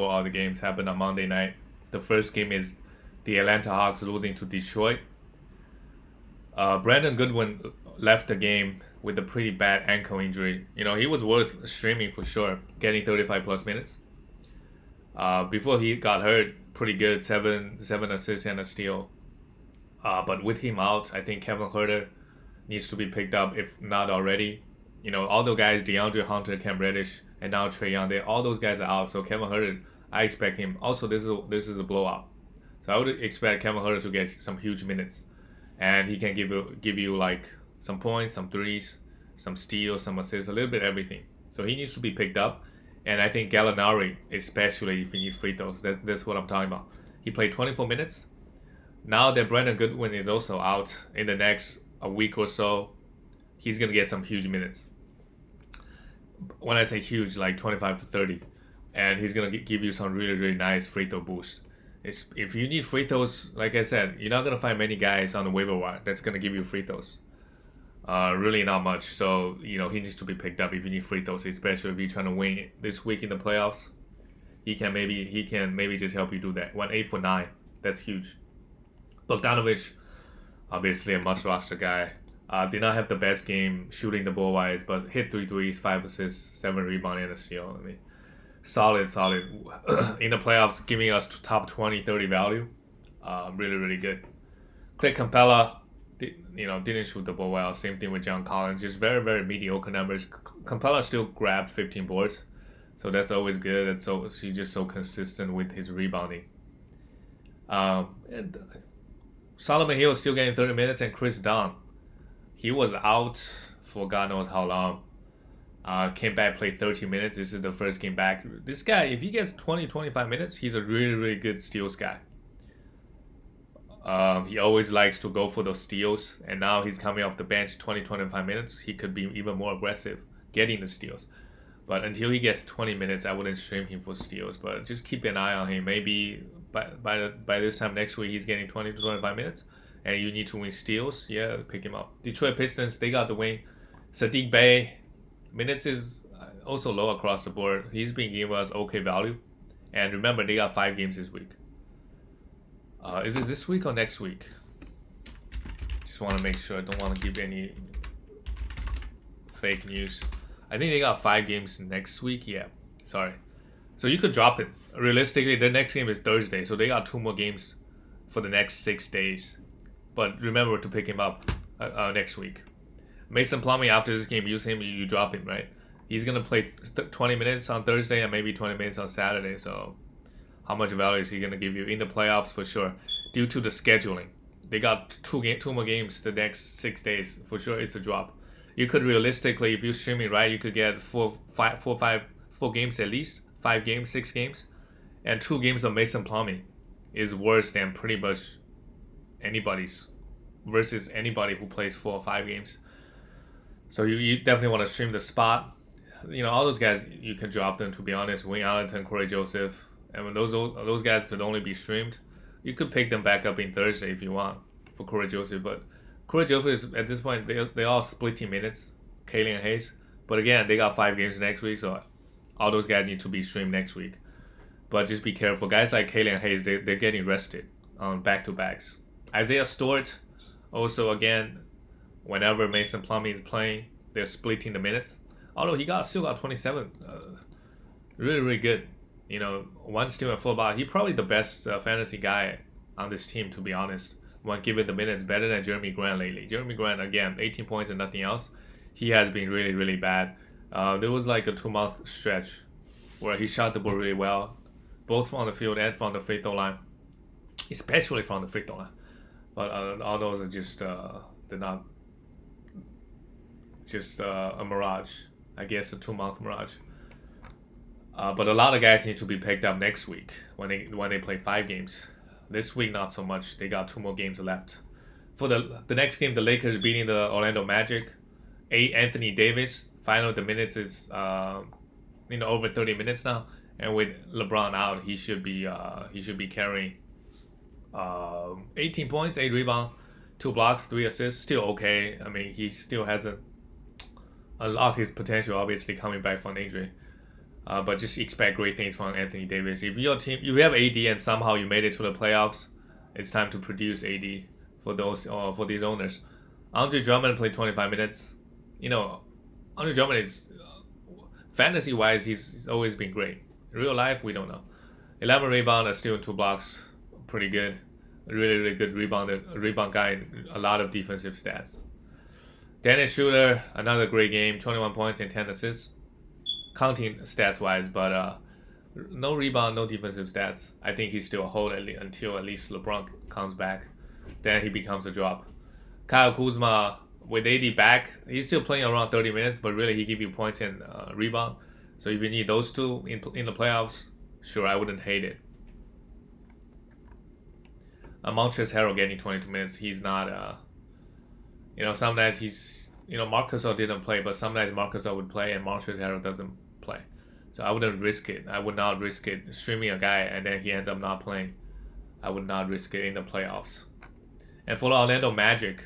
All the games happened on Monday night. The first game is the Atlanta Hawks losing to Detroit. Brandon Goodwin left the game with a pretty bad ankle injury. He was worth streaming for sure, getting 35 plus minutes. Before he got hurt, pretty good, seven assists and a steal. But with him out, I think Kevin Harter needs to be picked up, if not already. All those guys, DeAndre Hunter, Cam Reddish, and now Trae Young, all those guys are out. So Kevin Harter, I expect him. Also, this is a blowout. So I would expect Kevin Harter to get some huge minutes, and he can give you like some points, some threes, some steals, some assists, a little bit everything. So he needs to be picked up, and I think Gallinari, especially if you need free throws, that's what I'm talking about. He played 24 minutes. Now that Brandon Goodwin is also out in the next a week or so, he's gonna get some huge minutes. When I say huge, like 25 to 30, and he's gonna give you some really really nice free throw boost. If you need free throws, like I said, you're not gonna find many guys on the waiver wire that's gonna give you free throws. Really not much. So he needs to be picked up if you need free throws, especially if you're trying to win this week in the playoffs. He can maybe just help you do that. 8 for 9, that's huge. Bogdanovic, obviously a must roster guy. Did not have the best game shooting the ball wise, but hit 3 threes, 5 assists, 7 rebounds, and a steal. I mean, solid in the playoffs, giving us top 20, 30 value. Really, really good. Clint Capella, didn't shoot the ball well. Same thing with John Collins, just very, very mediocre numbers. Capella still grabbed 15 boards, so that's always good. And so he's just so consistent with his rebounding. And Solomon Hill still getting 30 minutes, and Chris Dunn, he was out for God knows how long. Came back, played 30 minutes. This is the first game back. This guy, if he gets 20, 25 minutes, he's a really, really good steals guy. He always likes to go for those steals, and now he's coming off the bench 20, 25 minutes. He could be even more aggressive getting the steals. But until he gets 20 minutes, I wouldn't stream him for steals. But just keep an eye on him. Maybe by this time next week, he's getting 20 to 25 minutes, and you need to win steals. Yeah, pick him up. Detroit Pistons, they got the win. Sadiq Bey, minutes is also low across the board. He's been giving us okay value. And remember, they got 5 games this week. Is it this week or next week? Just want to make sure. I don't want to give any fake news. I think they got 5 games next week. Yeah, sorry. So you could drop it. Realistically, their next game is Thursday, so they got 2 more games for the next 6 days. But remember to pick him up next week. Mason Plummy, after this game, use him, you drop him, right? He's going to play 20 minutes on Thursday and maybe 20 minutes on Saturday. So how much value is he going to give you in the playoffs for sure? Due to the scheduling. They got 2 more games the next 6 days. For sure, it's a drop. You could realistically, if you stream it right, you could get 4 games at least. 5 games, 6 games. And 2 games of Mason Plumlee is worse than pretty much anybody's versus anybody who plays 4 or 5 games. So you definitely want to stream the spot. All those guys, you can drop them, to be honest. Wayne Allenton, Corey Joseph. And when those guys could only be streamed, you could pick them back up in Thursday if you want for Corey Joseph. But Corey Joseph is, at this point, they all splitting minutes, Kaylee and Hayes. But again, they got 5 games next week, so all those guys need to be streamed next week. But just be careful. Guys like Kaylee and Hayes, they're getting rested on back-to-backs. Isaiah Stewart, also, again, whenever Mason Plumlee is playing, they're splitting the minutes. Although he still got 27. Really, really good. 1 steal and 4 blocks. He's probably the best fantasy guy on this team, to be honest. When given the minutes, better than Jeremy Grant lately. Jeremy Grant, again, 18 points and nothing else. He has been really, really bad. There was like a 2-month stretch where he shot the ball really well, both from the field and from the free throw line, especially from the free throw line. But all those are just they're not just a mirage. I guess a 2-month mirage. But a lot of guys need to be picked up next week when they play 5 games. This week, not so much. They got 2 more games left. For the next game, the Lakers beating the Orlando Magic. Anthony Davis. Final the minutes is over 30 minutes now. And with LeBron out, he should be carrying 18 points, 8 rebounds, 2 blocks, 3 assists. Still okay. I mean, he still hasn't unlocked his potential. Obviously, coming back from injury. But just expect great things from Anthony Davis. If your team, if you have AD and somehow you made it to the playoffs, it's time to produce AD for these owners. Andre Drummond played 25 minutes. Andre Drummond is fantasy wise, he's always been great. In real life, we don't know. 11 rebound, still 2 blocks, pretty good. Really good rebound guy. A lot of defensive stats. Dennis Schuler, another great game, 21 points and 10 assists. Counting stats wise, but no rebound, no defensive stats. I think he's still a hold until at least LeBron comes back. Then he becomes a drop. Kyle Kuzma, with AD back, he's still playing around 30 minutes, but really he give you points and rebound. So if you need those two in the playoffs, sure, I wouldn't hate it. Montrezl Harrell getting 22 minutes, he's not, some nights he's, Marc Gasol didn't play, but some nights Marc Gasol would play and Montrezl Harrell doesn't play. So I wouldn't risk it. I would not risk it streaming a guy and then he ends up not playing. I would not risk it in the playoffs. And for the Orlando Magic,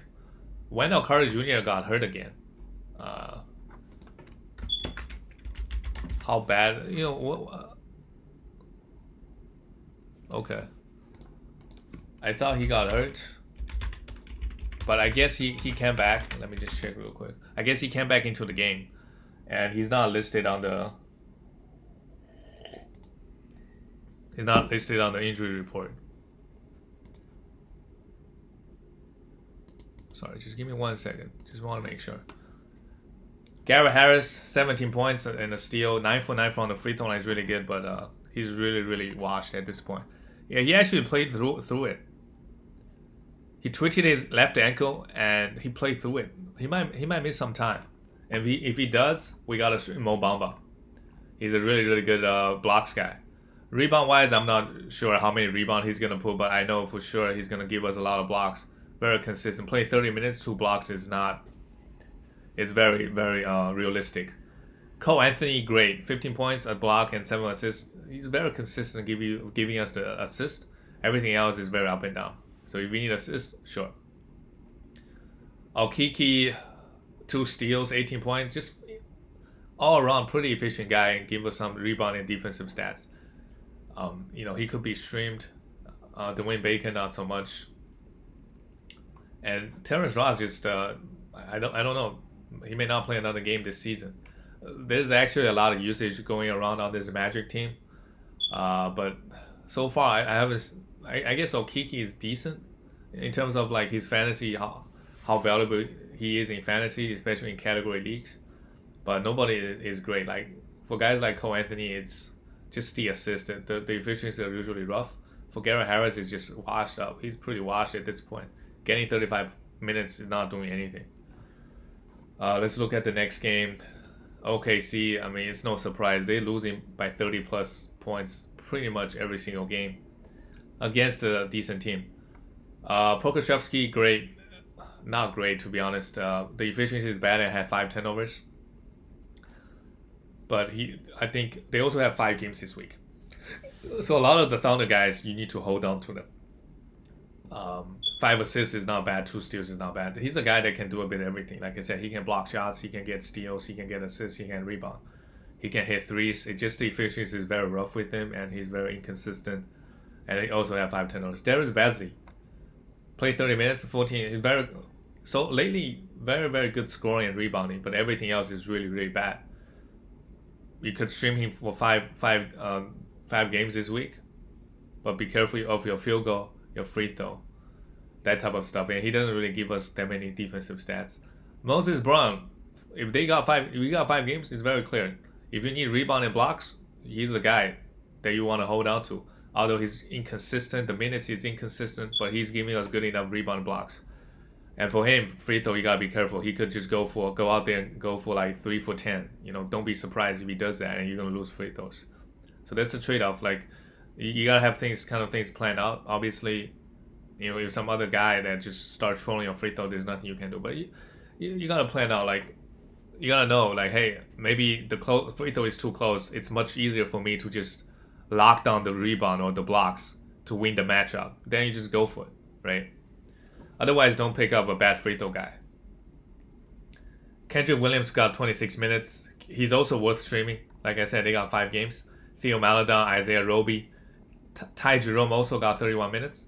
Wendell Carter Jr. got hurt again. How bad? Okay. I thought he got hurt. But I guess he came back. Let me just check real quick. I guess he came back into the game. And he's not listed on the... He's not listed on the injury report. Sorry, just give me 1 second. Just want to make sure. Garrett Harris, 17 points and a steal. 9 for 9 from the free throw line is really good, but he's really washed at this point. Yeah, he actually played through it. He twitched his left ankle and he played through it. He might miss some time. And if he does, we gotta stream Mo Bamba. He's a really good blocks guy. Rebound wise, I'm not sure how many rebounds he's gonna put, but I know for sure he's gonna give us a lot of blocks. Very consistent. Playing 30 minutes, 2 blocks is not. It's very realistic. Cole Anthony, great. 15 points, a block, and 7 assists. He's very consistent, giving us the assist. Everything else is very up and down. So if we need assists, sure. Okiki, 2 steals, 18 points. Just all around pretty efficient guy and give us some rebound and defensive stats. He could be streamed. Dwayne Bacon, not so much. And Terrence Ross just I don't know. He may not play another game this season. There's actually a lot of usage going around on this Magic team, but so far I haven't. I guess Okiki is decent in terms of like his fantasy, how valuable he is in fantasy, especially in category leagues. But nobody is great. Like for guys like Cole Anthony, it's just the assist. The efficiency are usually rough. For Garrett Harris, it's just washed up. He's pretty washed at this point. Getting 35 minutes is not doing anything. Let's look at the next game. OKC, I mean, it's no surprise. They're losing by 30 plus points pretty much every single game against a decent team. Pokashevsky, great. Not great, to be honest. The efficiency is bad and had 5 turnovers. But I think they also have 5 games this week. So a lot of the Thunder guys, you need to hold on to them. 5 assists is not bad. 2 steals is not bad. He's a guy that can do a bit of everything. Like I said, he can block shots, he can get steals, he can get assists, he can rebound, he can hit threes. It's just the efficiency is very rough with him, and he's very inconsistent. And he also have 5 turnovers. Darius Bazley played 30 minutes, 14. So lately, very good scoring and rebounding, but everything else is really bad. You could stream him for five games this week, but be careful of your field goal, your free throw, that type of stuff. And he doesn't really give us that many defensive stats. Moses Brown, if we got 5 games, it's very clear. If you need rebound and blocks, he's the guy that you want to hold on to. Although he's inconsistent, the minutes is inconsistent, but he's giving us good enough rebound blocks. And for him, free throw, you gotta be careful. He could just go out there and go for like 3 for 10. Don't be surprised if he does that and you're gonna lose free throws. So that's a trade-off. Like you gotta have things planned out. Obviously, if some other guy that just starts trolling your free throw, there's nothing you can do. But you gotta plan out. Like you gotta know, like, hey, maybe the free throw is too close. It's much easier for me to just lock down the rebound or the blocks to win the matchup. Then you just go for it, right? Otherwise, don't pick up a bad free throw guy. Kendrick Williams got 26 minutes. He's also worth streaming. Like I said, they got 5 games. Theo Maledon, Isaiah Roby, Ty Jerome also got 31 minutes.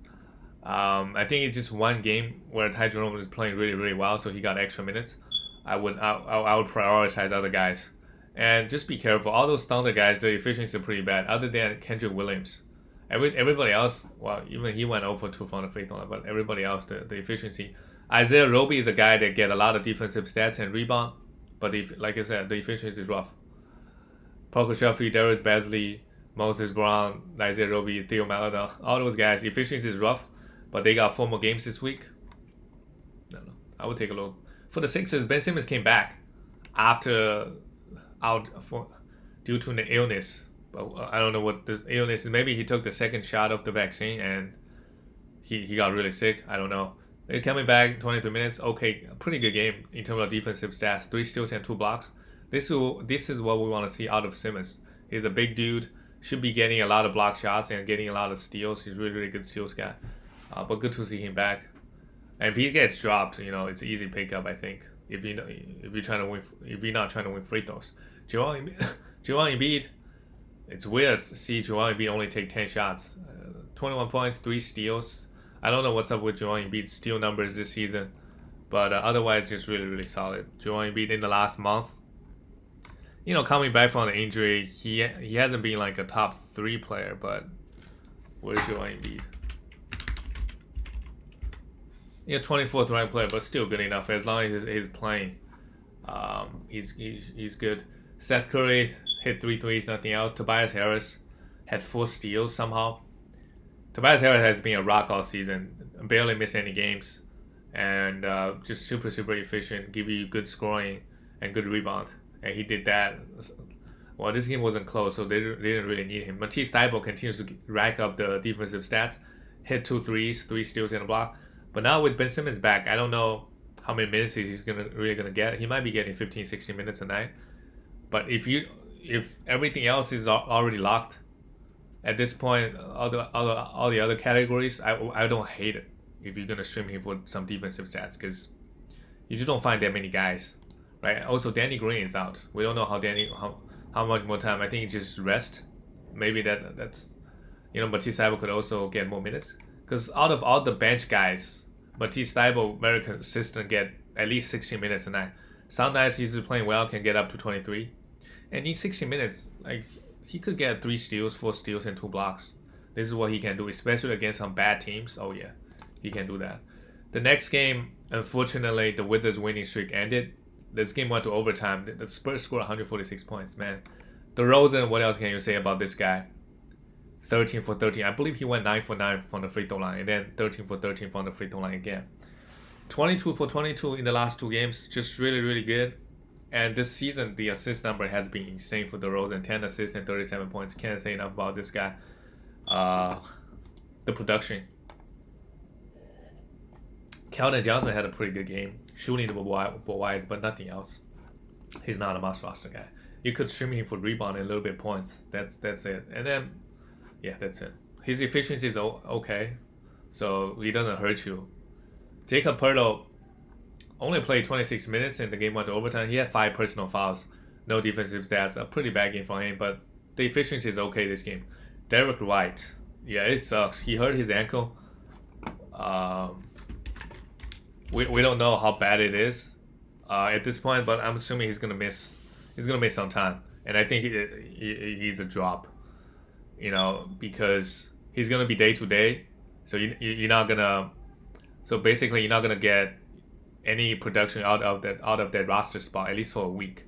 I think it's just one game where Ty Jerome was playing really, really well, so he got extra minutes. I would prioritize other guys. And just be careful. All those Thunder guys, their efficiency is pretty bad, other than Kendrick Williams. Everybody else, well, even he went 0 for 2 from the free throw line, but everybody else, the efficiency. Isaiah Roby is a guy that get a lot of defensive stats and rebound, but like I said, the efficiency is rough. Parker Shuffy, Darius Bazley, Moses Brown, Isaiah Roby, Theo Maledon, all those guys, efficiency is rough, but they got 4 more games this week. No, I would take a look. For the Sixers, Ben Simmons came back after due to an illness. But I don't know what the illness is. Maybe he took the second shot of the vaccine and he got really sick. I don't know. Coming back 23 minutes, okay, a pretty good game in terms of defensive stats. 3 steals and 2 blocks. This is what we want to see out of Simmons. He's a big dude, should be getting a lot of block shots and getting a lot of steals. He's really, really good steals guy. But good to see him back. And if he gets dropped, it's an easy pickup, I think. If you're not trying to win free throws. Joel Embiid, it's weird to see Joel Embiid only take 10 shots. 21 points, 3 steals. I don't know what's up with Joel Embiid's steal numbers this season, but otherwise just really, really solid. Joel Embiid in the last month, coming back from the injury, he hasn't been like a top 3 player, but where's Joel Embiid? 24th ranked player, but still good enough as long as he's playing. He's good. Seth Curry hit 3 threes, nothing else. Tobias Harris had 4 steals somehow. Tobias Harris has been a rock all season, barely missed any games, and just super, super efficient, give you good scoring and good rebound. And he did that. Well, this game wasn't close, so they didn't really need him. Matisse Thybulle continues to rack up the defensive stats, hit 2 threes, 3 steals and a block. But now with Ben Simmons back, I don't know how many minutes he's really gonna get. He might be getting 15, 16 minutes a night. But if everything else is already locked, at this point, all the other categories, I don't hate it if you're gonna stream him for some defensive stats, because you just don't find that many guys, right? Also, Danny Green is out. We don't know how much more time. I think it's just rest. Maybe that's Matisse Thybulle could also get more minutes, because out of all the bench guys, Matisse Thybulle very consistent, get at least 60 minutes a night. Some nights he's just playing well, can get up to 23. And in 60 minutes, like, he could get 3 steals, 4 steals, and 2 blocks. This is what he can do, especially against some bad teams. Oh yeah, he can do that. The next game, unfortunately, the Wizards' winning streak ended. This game went to overtime. The Spurs scored 146 points, man. DeRozan, what else can you say about this guy? 13 for 13. I believe he went 9 for 9 from the free throw line, and then 13 for 13 from the free throw line again. 22 for 22 in the last 2 games. Just really, really good. And this season, the assist number has been insane for DeRozan. 10 assists and 37 points. Can't say enough about this guy. The production. Keldon Johnson had a pretty good game. Shooting the wide, but nothing else. He's not a must roster guy. You could stream him for rebound and a little bit points. That's it. And then, yeah, that's it. His efficiency is okay, so he doesn't hurt you. Jakob Poeltl only played 26 minutes and the game went to overtime. He had 5 personal fouls, no defensive stats. A pretty bad game for him, but the efficiency is okay this game. Derek Wright, yeah, it sucks. He hurt his ankle. We don't know how bad it is at this point, but I'm assuming he's gonna miss some time, and I think he's a drop. Because he's gonna be day to day, so you're not gonna. So basically, you're not gonna get any production out of that roster spot, at least for a week,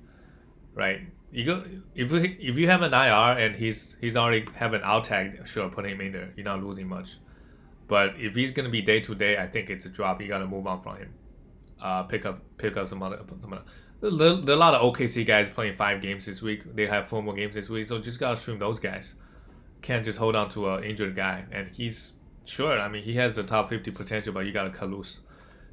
right? If you have an IR and he's already have an out tag, sure, put him in there. You're not losing much. But if he's gonna be day to day, I think it's a drop. You gotta move on from him. Pick up some other. There are a lot of OKC guys playing 5 games this week. They have 4 more games this week, so just gotta stream those guys. Can't just hold on to an injured guy, and he's sure. I mean, he has the top 50 potential, but you gotta cut loose.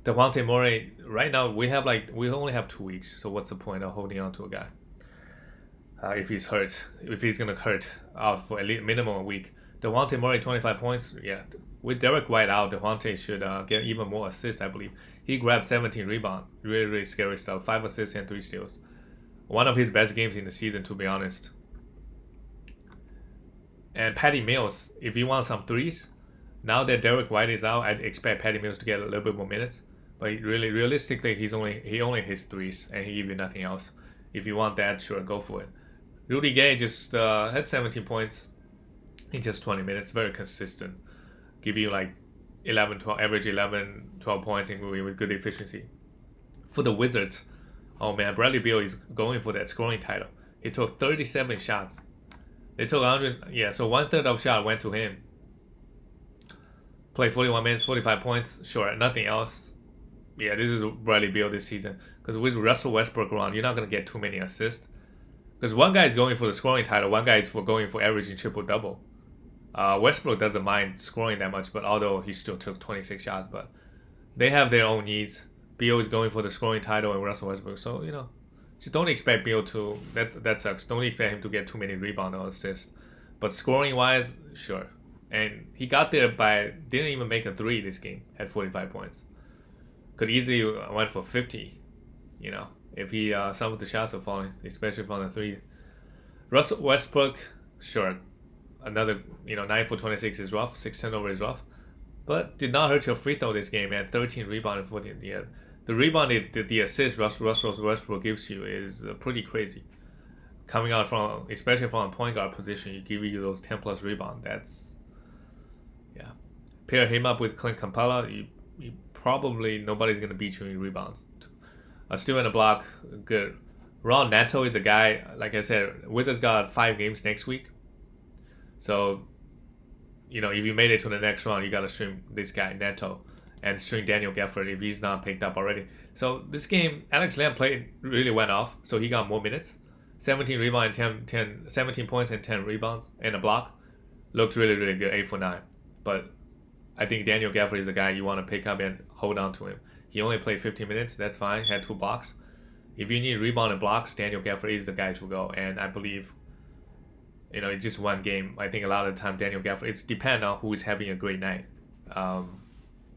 Devontae Murray, right now we only have 2 weeks, so what's the point of holding on to a guy if he's hurt? If he's gonna hurt out for at least minimum a week. Devontae Murray 25 points, yeah. With Derek White out, Devontae should get even more assists, I believe. He grabbed 17 rebounds, really, really scary stuff. 5 assists and 3 steals. One of his best games in the season, to be honest. And Patty Mills, if you want some threes, now that Derek White is out, I'd expect Patty Mills to get a little bit more minutes. But really, realistically, he only hits threes, and he give you nothing else. If you want that, sure, go for it. Rudy Gay just had 17 points in just 20 minutes. Very consistent. Give you like 11, 12, average 11, 12 points with good efficiency. For the Wizards, oh man, Bradley Beal is going for that scoring title. He took 37 shots. They took 100, yeah, so 1/3 of shot went to him. Played 41 minutes, 45 points, sure, nothing else. Yeah, this is Bradley Beal this season. Because with Russell Westbrook around, you're not going to get too many assists. Because one guy is going for the scoring title, one guy is going for averaging triple-double. Westbrook doesn't mind scoring that much, but although he still took 26 shots, but they have their own needs. Beal is going for the scoring title and Russell Westbrook, so, just don't expect Beal to, that sucks. Don't expect him to get too many rebounds or assists. But scoring-wise, sure. And he got there didn't even make a three this game, had 45 points. Could easily went for 50, if some of the shots are falling, especially from the three. Russell Westbrook, sure. Another, 9 for 26 is rough, 6 turnover is rough. But did not hurt your free throw this game, and 13 rebound and 14. Yeah. The rebound, the assist Russell Westbrook gives you is pretty crazy. Coming out from, especially from a point guard position, you give you those 10 plus rebound. That's, yeah. Pair him up with Clint Capella, you probably nobody's gonna beat you in rebounds. Still in the block, good. Ron Neto is a guy, like I said, Wizards got 5 games next week. So, if you made it to the next round, you gotta stream this guy Neto. And string Daniel Gafford if he's not picked up already. So this game, Alex Lamb really went off, so he got more minutes. 17 rebounds, 17 points and 10 rebounds and a block. Looked really, really good, 8 for 9. But I think Daniel Gafford is a guy you want to pick up and hold on to him. He only played 15 minutes, that's fine, had 2 blocks. If you need rebound and blocks, Daniel Gafford is the guy to go. And I believe, it's just one game. I think a lot of the time Daniel Gafford, it's depend on who is having a great night.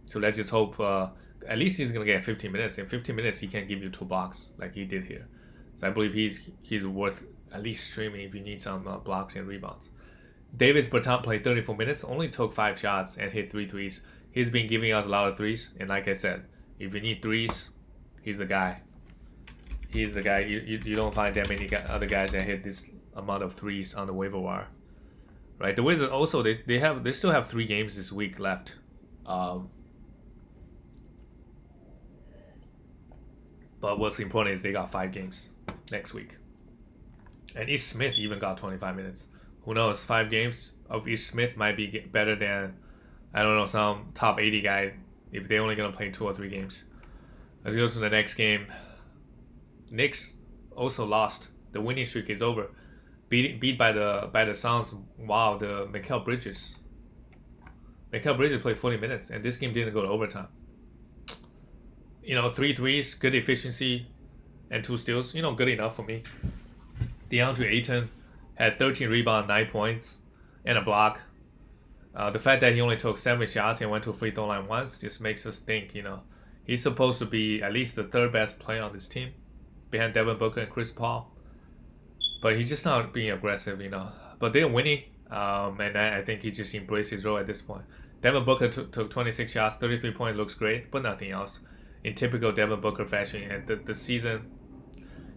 So let's just hope at least he's going to get 15 minutes. In 15 minutes, he can give you 2 blocks like he did here. So I believe he's worth at least streaming if you need some blocks and rebounds. Davis Berton played 34 minutes, only took 5 shots and hit 3 threes. He's been giving us a lot of threes. And like I said, if you need threes, he's the guy. He's the guy. You don't find that many other guys that hit this amount of threes on the waiver wire. Right? The Wizards also, they still have 3 games this week left. But what's important is they got 5 games next week. And Ish Smith even got 25 minutes. Who knows? 5 games of Ish Smith might be better than, I don't know, some top 80 guy if they're only going to play 2 or 3 games. Let's go to the next game. Knicks also lost. The winning streak is over. Beat by the Suns. Wow, the Mikal Bridges. Mikal Bridges played 40 minutes, and this game didn't go to overtime. 3 threes, good efficiency, and 2 steals. Good enough for me. DeAndre Ayton had 13 rebounds, 9 points, and a block. The fact that he only took 7 shots and went to free throw line once just makes us think, he's supposed to be at least the 3rd best player on this team, behind Devin Booker and Chris Paul. But he's just not being aggressive, But they're winning, and I think he just embraced his role at this point. Devin Booker took 26 shots, 33 points, looks great, but nothing else. In typical Devin Booker fashion, and the season,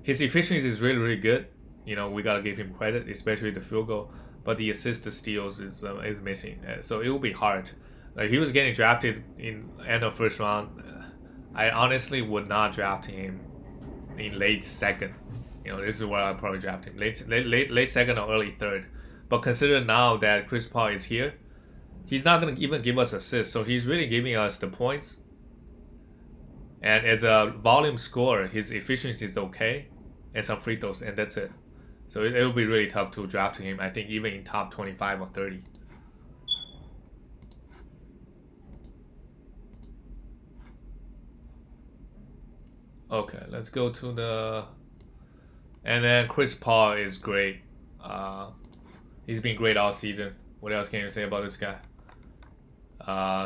his efficiency is really, really good. We gotta give him credit, especially the field goal. But the assist, the steals is missing. So it will be hard. Like he was getting drafted in end of first round. I honestly would not draft him in late second. This is where I'll probably draft him late second or early third. But consider now that Chris Paul is here, he's not gonna even give us assists. So he's really giving us the points. And as a volume scorer, his efficiency is okay, and some free throws, and that's it. So it will be really tough to draft him, I think, even in top 25 or 30. Okay, let's go to the... And then Chris Paul is great. He's been great all season. What else can you say about this guy?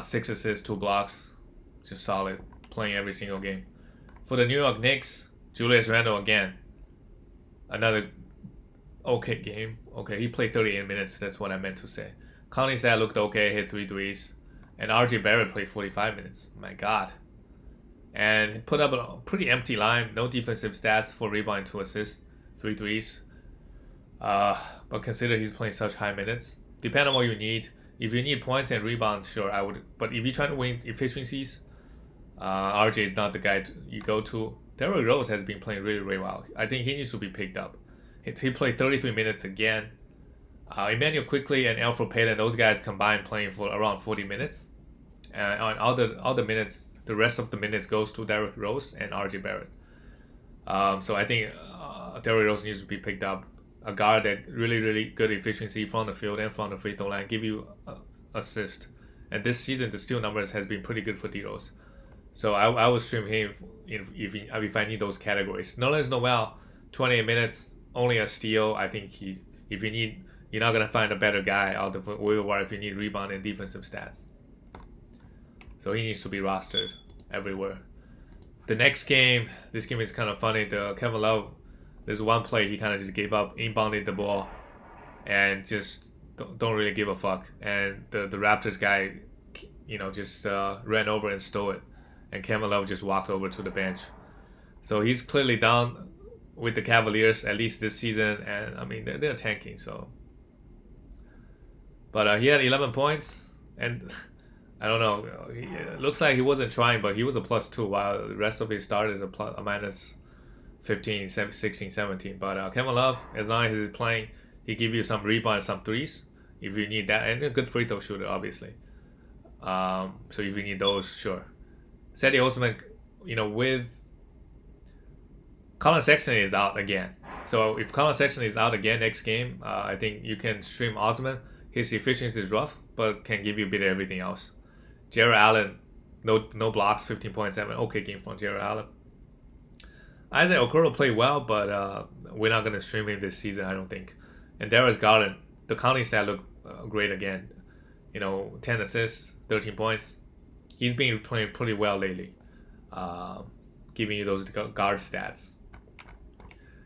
6 assists, 2 blocks. Just solid. Playing every single game. For the New York Knicks, Julius Randle again. Another okay game. Okay, he played 38 minutes. That's what I meant to say. Conley stat looked okay, hit 3 threes. And RJ Barrett played 45 minutes. My God. And he put up a pretty empty line. No defensive stats, 4 rebound, 2 assists, 3 threes. But consider he's playing such high minutes. Depending on what you need. If you need points and rebounds, sure, I would. But if you're trying to win efficiencies, RJ is not the guy you go to. Derral Rose has been playing really, really well. I think he needs to be picked up. He played 33 minutes again. Emmanuel Quickly and Alfred Payton, those guys combined playing for around 40 minutes. On all the minutes, the rest of the minutes goes to Derrick Rose and RJ Barrett. So I think Derrick Rose needs to be picked up. A guard that really, really good efficiency from the field and from the free throw line, give you assist. And this season, the steal numbers has been pretty good for D-Rose. So I will stream him if I need those categories. Nerlens Noel, 28 minutes, only a steal. I think you're not gonna find a better guy out of waiver wire if you need rebound and defensive stats. So he needs to be rostered everywhere. The next game, this game is kind of funny. The Kevin Love, there's one play he kind of just gave up, inbounded the ball, and just don't really give a fuck. And the Raptors guy, just ran over and stole it. And Kevin Love just walked over to the bench. So he's clearly down with the Cavaliers, at least this season. And, I mean, they're tanking, so. But he had 11 points. And I don't know. It looks like he wasn't trying, but he was a +2, while the rest of his starters are a minus 15, 16, 17. But Kevin Love, as long as he's playing, he give you some rebounds, some threes, if you need that. And a good free throw shooter, obviously. So if you need those, sure. Sadie Osman, with Colin Sexton is out again. So if Colin Sexton is out again next game, I think you can stream Osman. His efficiency is rough, but can give you a bit of everything else. Jarrett Allen, no blocks, 15.7. Okay game from Jarrett Allen. Isaac Okoro played well, but we're not going to stream him this season, I don't think. And Darius Garland, the counting stat looked great again. 10 assists, 13 points. He's been playing pretty well lately, giving you those guard stats.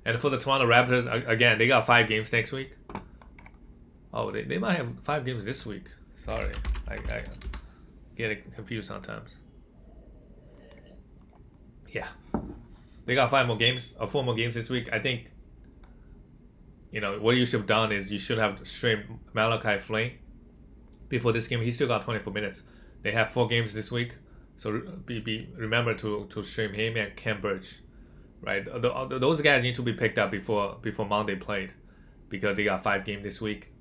And for the Toronto Raptors, again, they got 5 games next week. Oh, they might have 5 games this week. Sorry, I get confused sometimes. Yeah, they got 4 more games this week. I think, what you should have done is you should have streamed Malachi Flynn before this game. He still got 24 minutes. They have 4 games this week, so remember to stream him and Cam Birch, right? Those guys need to be picked up before Monday played, because they got 5 games this week,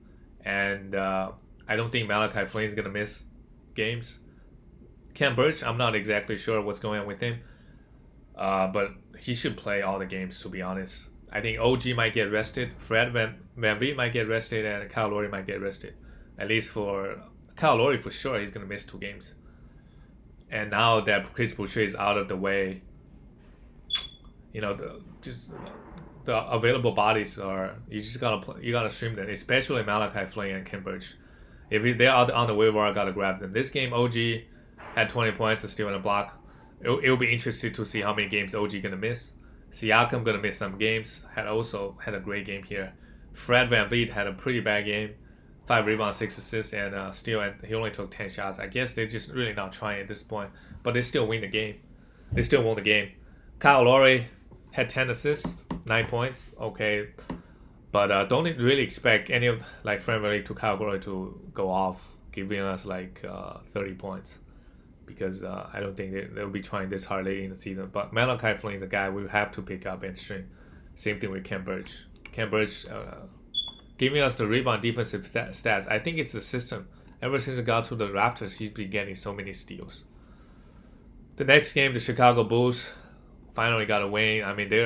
and I don't think Malachi Flynn is gonna miss games. Cam Birch, I'm not exactly sure what's going on with him, but he should play all the games, to be honest. I think OG might get rested, Fred VanVleet might get rested, and Kyle Lowry might get rested, at least for. Kyle Lowry, for sure, he's going to miss 2 games. And now that Chris Boucher is out of the way, the available bodies are, you gotta stream them, especially Malachi Flynn and Cam Birch. If they're on the waiver, I gotta grab them. This game, OG had 20 points and still in a block. It'll be interesting to see how many games OG gonna miss. Siakam gonna miss some games. Also had a great game here. Fred VanVleet had a pretty bad game. 5 rebounds, 6 assists, and steal, and he only took 10 shots. I guess they're just really not trying at this point, but they still win the game. They still won the game. Kyle Lowry had 10 assists, 9 points. Okay, but don't really expect any of Fred VanVleet to Kyle Lowry to go off, giving us 30 points, because I don't think they'll be trying this hard late in the season. But Malachi Flynn is a guy we have to pick up and stream. Same thing with Cam Birch. Cam Birch. Giving us the rebound defensive stats. I think it's the system. Ever since it got to the Raptors, he's been getting so many steals. The next game, the Chicago Bulls finally got a win. I mean, they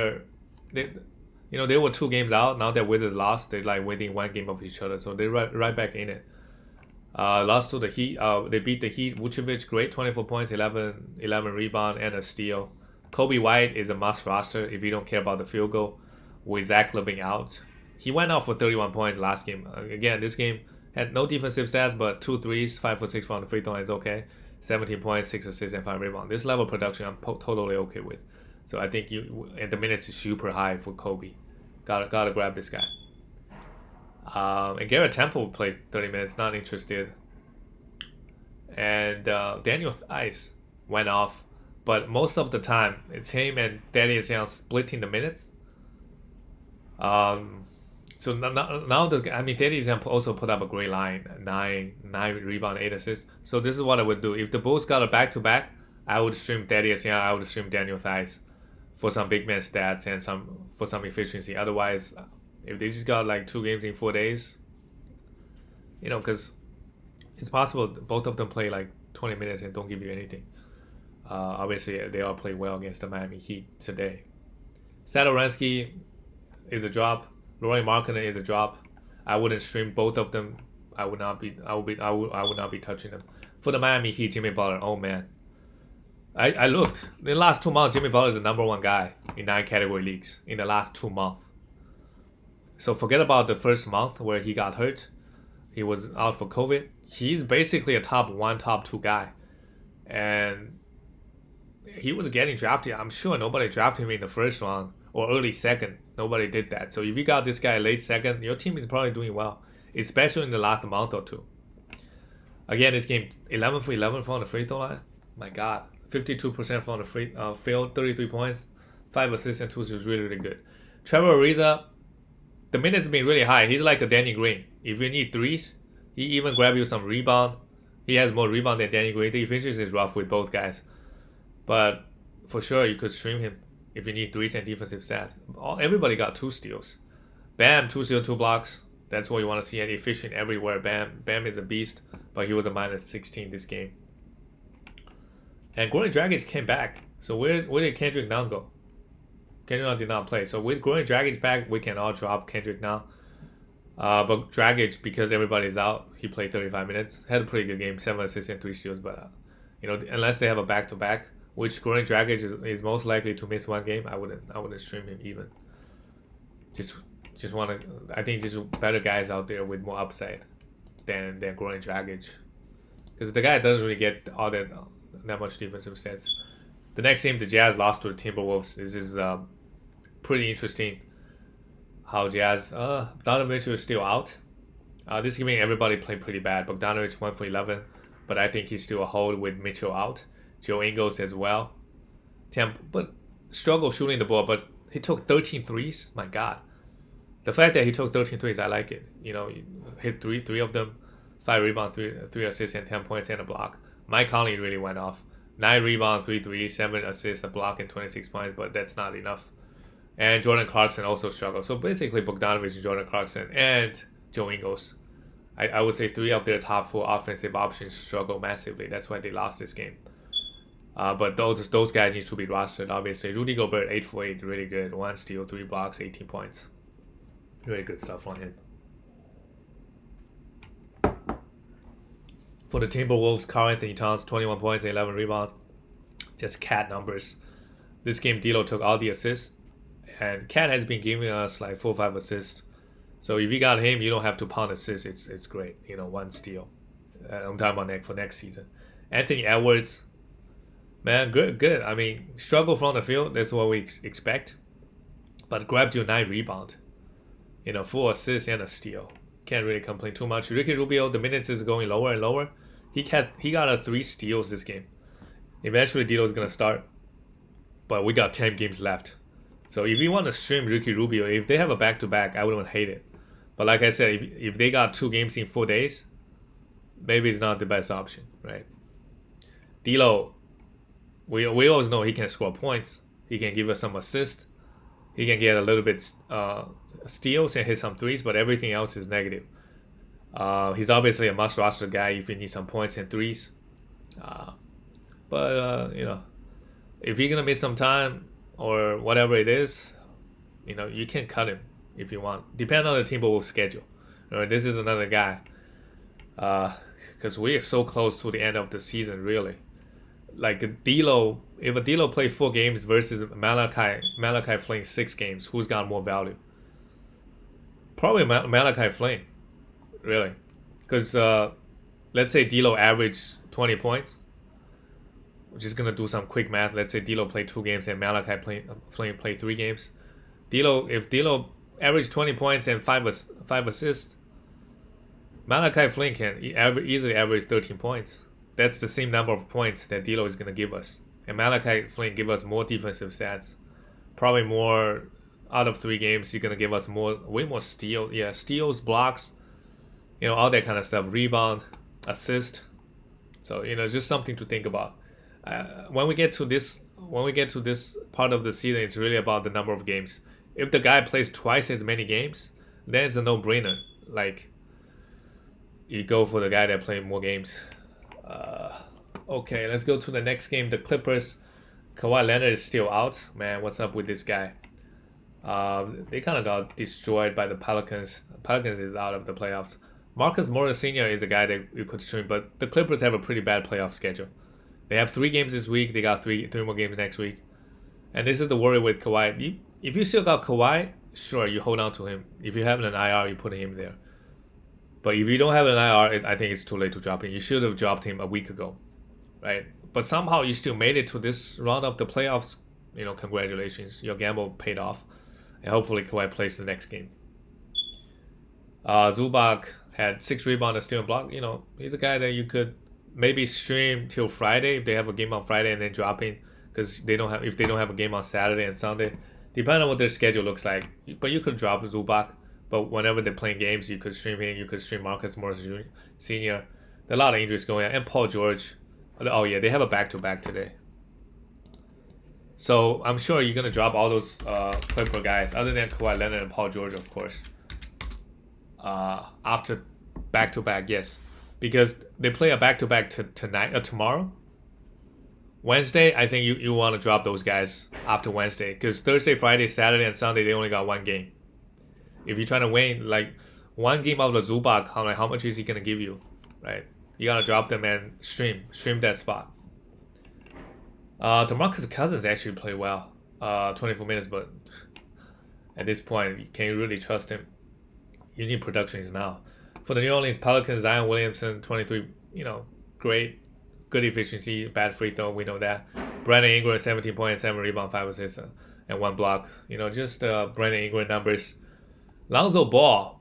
were 2 games out. Now that Wizards lost, they're within 1 game of each other, so they're right back in it. Lost to the Heat. They beat the Heat. Vucevic, great, 24 points, 11 rebound, and a steal. Kobe White is a must roster if you don't care about the field goal. With Zach LaVine out. He went out for 31 points last game. Again, this game had no defensive stats, but 2 threes, 5 for 6 from the free throw line is okay. 17 points, 6 assists, and 5 rebounds. This level of production, I'm totally okay with. So I think and the minutes is super high for Kobe. Gotta grab this guy. And Garrett Temple played 30 minutes, not interested. And Daniel Theis went off. But most of the time, it's him and Thaddeus Young splitting the minutes. So now Thaddeus Young also put up a great line, nine rebound, 8 assists. So this is what I would do. If the Bulls got a back-to-back, I would stream Thaddeus Young, I would stream Daniel Theis for some big man stats and for some efficiency. Otherwise, if they just got like 2 games in 4 days, because it's possible both of them play like 20 minutes and don't give you anything. Obviously, they all play well against the Miami Heat today. Satoransky is a drop. Lauri Markkanen is a drop. I wouldn't stream both of them. I would not be touching them. For the Miami Heat, Jimmy Butler. Oh man, I looked in the last 2 months. Jimmy Butler is the #1 guy in 9 category leagues in the last 2 months. So forget about the first month where he got hurt. He was out for COVID. He's basically a top 1, top 2 guy, and he was getting drafted. I'm sure nobody drafted him in the first round or early second. Nobody did that. So if you got this guy late second, your team is probably doing well, especially in the last month or two. Again, this game 11 for 11 from the free throw line. My God, 52% from the free field, 33 points, 5 assists and 2 steals, really really good. Trevor Ariza, the minutes have been really high. He's like a Danny Green. If you need threes, he even grab you some rebound. He has more rebound than Danny Green. The efficiency is rough with both guys. But for sure, you could stream him if you need threes and defensive stats. Everybody got 2 steals. Bam, 2 steals, 2 blocks. That's what you want to see. And efficient everywhere. Bam is a beast, but he was a minus 16 this game. And Goran Dragic came back. So where did Kendrick Nunn go? Kendrick Nunn did not play. So with Goran Dragic back, we can all drop Kendrick now. But Dragic, because everybody's out, he played 35 minutes. Had a pretty good game, 7 assists and 3 steals. But unless they have a back-to-back, which Goran Dragic is most likely to miss 1 game, I wouldn't stream him even. Just want to. I think just better guys out there with more upside than Goran Dragic, because the guy doesn't really get all that much defensive stats. The next game, the Jazz lost to the Timberwolves. This is pretty interesting. How Jazz Bogdanovic is still out. This game everybody played pretty bad. Bogdanovic 1 for 11, but I think he's still a hold with Mitchell out. Joe Ingles as well. But struggled shooting the ball, but he took 13 threes. My God. The fact that he took 13 threes, I like it. Hit three of them, 5 rebounds, 3 assists, and 10 points and a block. Mike Conley really went off. 9 rebounds, 3 threes, 7 assists, a block, and 26 points, but that's not enough. And Jordan Clarkson also struggled. So basically, Bogdanovic, Jordan Clarkson, and Joe Ingles. I would say 3 of their top 4 offensive options struggle massively. That's why they lost this game. But those guys need to be rostered, obviously. Rudy Gobert, 8 for 8, really good. 1 steal, 3 blocks, 18 points. Really good stuff on him. For the Timberwolves, Karl Anthony Towns, 21 points, 11 rebounds. Just cat numbers. This game, D'Lo took all the assists. And Cat has been giving us like 4 or 5 assists. So if you got him, you don't have to pound assists. It's great. 1 steal. I'm talking about for next season. Anthony Edwards, man, good. I mean, struggle from the field. That's what we expect. But grabbed you 9 rebound. 4 assists and a steal. Can't really complain too much. Ricky Rubio, the minutes is going lower and lower. He got 3 steals this game. Eventually, D'Lo is gonna start. But we got 10 games left. So if you want to stream Ricky Rubio, if they have a back-to-back, I wouldn't hate it. But like I said, if they got 2 games in 4 days, maybe it's not the best option, right? D'Lo, we always know he can score points. He can give us some assists. He can get a little bit steals and hit some threes, but everything else is negative. He's obviously a must-roster guy if you need some points and threes. But if you're gonna miss some time or whatever it is, you can cut him if you want. Depend on the Timberwolves schedule. This is another guy. Because we are so close to the end of the season, really. Like D'Lo, if a D'Lo play 4 games versus Malachi Flynn 6 games, who's got more value? Probably Malachi Flynn, really. Because let's say D'Lo averaged 20 points. We're just gonna do some quick math. Let's say D'Lo played 2 games and Malachi Flynn played 3 games. If D'Lo average 20 points and 5 assists. Malachi Flynn can easily average 13 points. That's the same number of points that D'Lo is going to give us. And Malachi Flynn give us more defensive stats. Probably more out of 3 games, he's going to give us way more steals. Yeah, steals, blocks, all that kind of stuff. Rebound, assist. So, just something to think about. When we get to this part of the season, it's really about the number of games. If the guy plays twice as many games, then it's a no-brainer. Like, you go for the guy that played more games. Okay, let's go to the next game. The Clippers. Kawhi Leonard is still out. Man, what's up with this guy? They kind of got destroyed by the Pelicans. Pelicans is out of the playoffs. Marcus Morris Sr. is a guy that you could stream, but the Clippers have a pretty bad playoff schedule. They have 3 games this week. They got three more games next week. And this is the worry with Kawhi. If you still got Kawhi, sure, you hold on to him. If you have an IR, you put him there. But if you don't have an IR, I think it's too late to drop him. You should have dropped him a week ago, right? But somehow you still made it to this round of the playoffs. Congratulations. Your gamble paid off. And hopefully Kawhi plays the next game. Zubac had 6 rebounds and steal and block. He's a guy that you could maybe stream till Friday if they have a game on Friday and then drop in because if they don't have a game on Saturday and Sunday, depending on what their schedule looks like. But you could drop Zubac. But whenever they're playing games, you could stream him. You could stream Marcus Morris Sr. There are a lot of injuries going on. And Paul George. Oh, yeah, they have a back-to-back today. So I'm sure you're going to drop all those Clipper guys, other than Kawhi Leonard and Paul George, of course. After back-to-back, yes. Because they play a back-to-back tomorrow. Wednesday, I think you want to drop those guys after Wednesday. Because Thursday, Friday, Saturday, and Sunday, they only got 1 game. If you're trying to win, like, 1 game out of the Zubac, how much is he going to give you, right? You got to drop them and stream that spot. DeMarcus Cousins actually played well, 24 minutes, but at this point, can you really trust him? You need productions now. For the New Orleans Pelicans, Zion Williamson, 23, great, good efficiency, bad free throw, we know that. Brandon Ingram, 17 points, 7 rebounds, 5 assists, and 1 block. Just Brandon Ingram numbers. Lonzo Ball,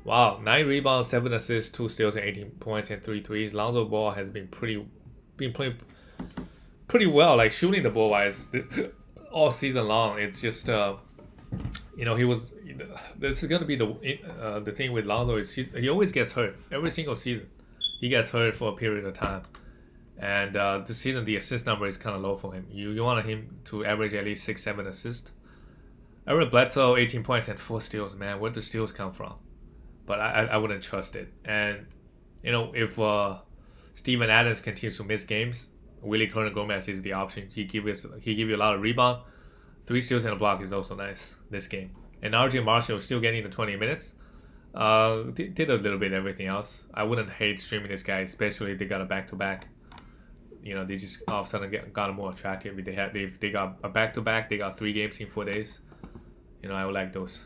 wow, 9 rebounds, 7 assists, 2 steals, and 18 points and 3 threes. Lonzo Ball has been playing pretty well, like shooting the ball wise all season long. It's just he was. This is gonna be the thing with Lonzo is he always gets hurt every single season. He gets hurt for a period of time, and this season the assist number is kind of low for him. You want him to average at least 6-7 assists. Eric Bledsoe, 18 points and 4 steals. Man, where do steals come from? But I wouldn't trust it. And if Steven Adams continues to miss games, Willie Gomez is the option. He give you a lot of rebound. 3 steals and a block is also nice this game. And RJ Marshall still getting the 20 minutes. Did a little bit of everything else. I wouldn't hate streaming this guy, especially if they got a back-to-back. They just all of a sudden got more attractive. If they got a back-to-back, they got 3 games in 4 days. I would like those.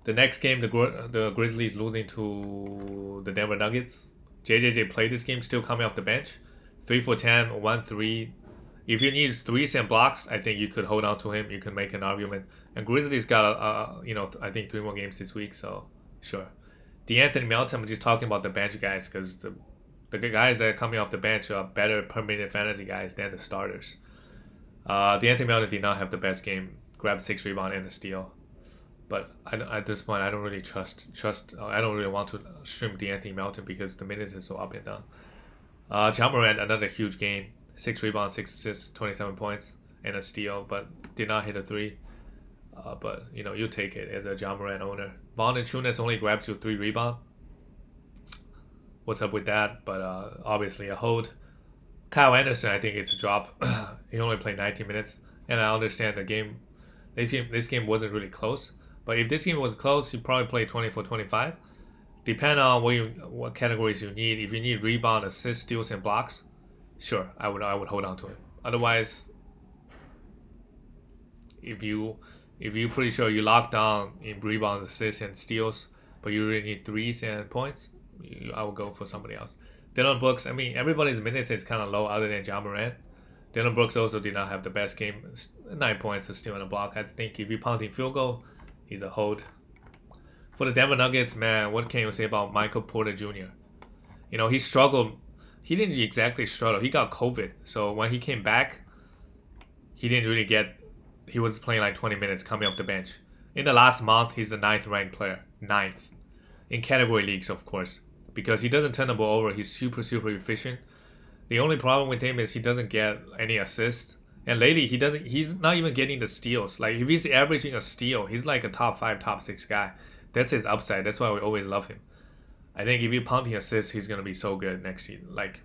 The next game, the Grizzlies losing to the Denver Nuggets. JJJ played this game, still coming off the bench. 3 for 10, 1 3. If you need 3s and blocks, I think you could hold on to him. You can make an argument. And Grizzlies got I think 3 more games this week, so sure. DeAnthony Melton, I'm just talking about the bench guys because the guys that are coming off the bench are better per minute fantasy guys than the starters. DeAnthony Melton did not have the best game. Grabbed 6 rebounds and a steal. But at this point, I don't really trust. I don't really want to stream DeAnthony Melton because the minutes are so up and down. Ja Morant, another huge game. 6 rebounds, 6 assists, 27 points, and a steal, but did not hit a 3. But, you take it as a Ja Morant owner. Valanciunas only grabbed you 3 rebounds. What's up with that? But obviously a hold. Kyle Anderson, I think it's a drop. He only played 19 minutes. And I understand this game wasn't really close. But if this game was close, you probably play 24-25. Depending on what categories you need. If you need rebound, assists, steals, and blocks, sure, I would hold on to it. Otherwise, if you're pretty sure you lock down in rebounds, assists, and steals, but you really need 3s and points, I would go for somebody else. Dillon Brooks, everybody's minutes is kind of low other than Ja Morant. Dillon Brooks also did not have the best game. 9 points, a steal, and a block. I think if you're pounding field goal, he's a hold. For the Denver Nuggets, man, what can you say about Michael Porter Jr.? He struggled. He didn't exactly struggle. He got COVID. So when he came back, he didn't really get... He was playing like 20 minutes coming off the bench. In the last month, he's the 9th ranked player. 9th. In category leagues, of course. Because he doesn't turn the ball over. He's super, super efficient. The only problem with him is he doesn't get any assists. And lately, he's not even getting the steals. Like, if he's averaging a steal, he's like a top 5, top 6 guy. That's his upside. That's why we always love him. I think if you're punting assists, he's going to be so good next season. Like,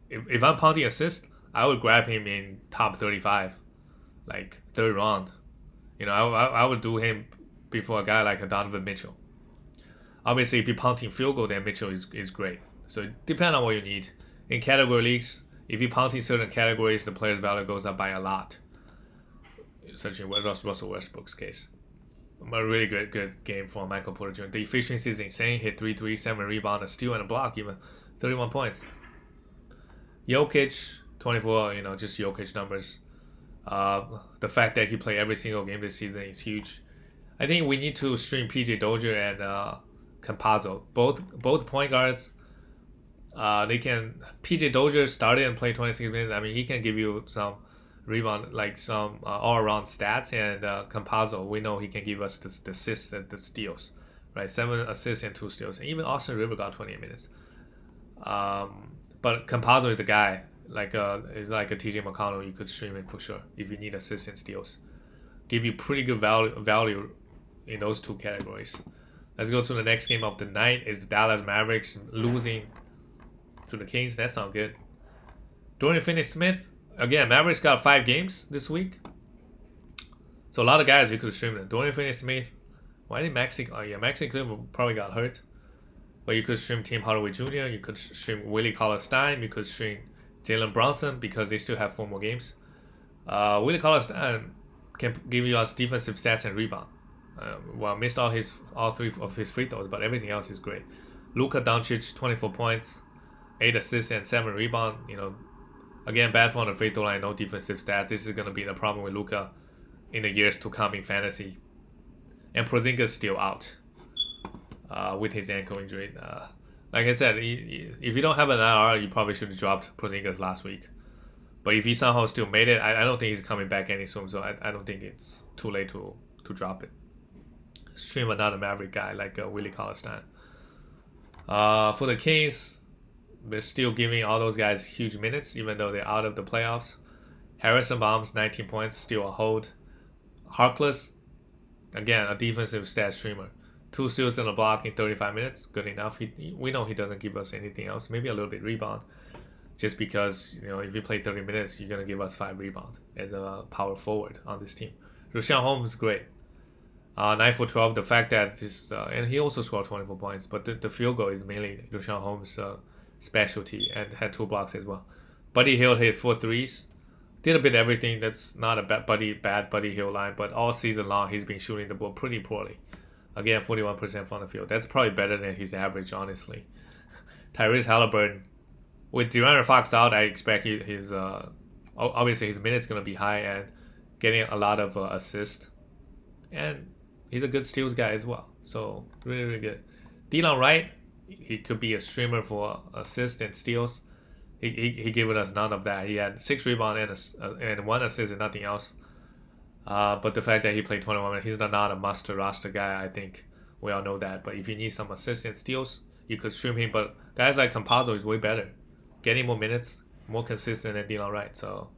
if I'm punting assists, I would grab him in top 35. Like, 3rd round. I would do him before a guy like a Donovan Mitchell. Obviously, if you're punting field goal, then Mitchell is great. So it depends on what you need. In category leagues, if you're punting certain categories, the player's value goes up by a lot. Such as Russell Westbrook's case. A really good game for Michael Porter Jr. The efficiency is insane. Hit 3 3, 7 rebound, a steal and a block, even 31 points. Jokic, 24. Just Jokic numbers. The fact that he played every single game this season is huge. I think we need to stream PJ Dozier and Campazzo. Both point guards. They can. PJ Dozier started and played 26 minutes. I mean, he can give you some rebound, like some all-around stats, and Campazzo, we know he can give us the assists and the steals, right? 7 assists and 2 steals. And even Austin Rivers got 28 minutes. But Campazzo is the guy, is like a TJ McConnell. You could stream him for sure if you need assists and steals. Give you pretty good value in those 2 categories. Let's go to the next game of the night. Is the Dallas Mavericks losing to the Kings? That sounds good. Dorian Finney-Smith. Again, Mavericks got 5 games this week. So a lot of guys you could stream them. Dorian Finney-Smith. Why did Maxi... Oh yeah, Maxi probably got hurt. But you could stream Tim Hardaway Jr. You could stream Willie Cauley-Stein. You could stream Jalen Brunson because they still have 4 more games. Willie Cauley-Stein can give you us defensive stats and rebound. Missed all 3 of his free throws, but everything else is great. Luka Doncic, 24 points, 8 assists and 7 rebounds. Again, bad for on the free throw line, no defensive stats. This is going to be the problem with Luka in the years to come in fantasy. And Porzingis still out with his ankle injury. Like I said, if you don't have an IR, you probably should have dropped Porzingis last week. But if he somehow still made it, I don't think he's coming back any soon. So I don't think it's too late to drop it. Stream another Maverick guy like Willie Cauley-Stein. For the Kings, they're still giving all those guys huge minutes, even though they're out of the playoffs. Harrison Barnes, 19 points, still a hold. Harkless, again, a defensive stat streamer. 2 steals and a block in 35 minutes, good enough. We know he doesn't give us anything else. Maybe a little bit rebound, just because if you play 30 minutes, you're gonna give us 5 rebound as a power forward on this team. Richaun Holmes is great. 9 for 12. The fact that and he also scored 24 points, but the field goal is mainly Richaun Holmes' specialty, and had 2 blocks as well. Buddy Hield hit 4 threes. Did a bit of everything. That's not a bad Buddy Hield line, but all season long he's been shooting the ball pretty poorly. Again, 41% from the field. That's probably better than his average, honestly. Tyrus Halliburton, with De'Aaron Fox out, I expect his obviously his minutes gonna be high and getting a lot of assists, and he's a good steals guy as well. So really, really good. Derral Wright, he could be a streamer for assists and steals. He gave us none of that. He had 6 rebounds and 1 assist and nothing else. But the fact that he played 21 minutes, he's not a must roster guy. I think we all know that. But if you need some assists and steals, you could stream him. But guys like Campazzo is way better, getting more minutes, more consistent than Derral Wright. So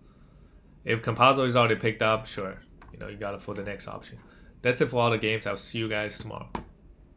if Campazzo is already picked up, sure, you got it for the next option. That's it for all the games. I'll see you guys tomorrow.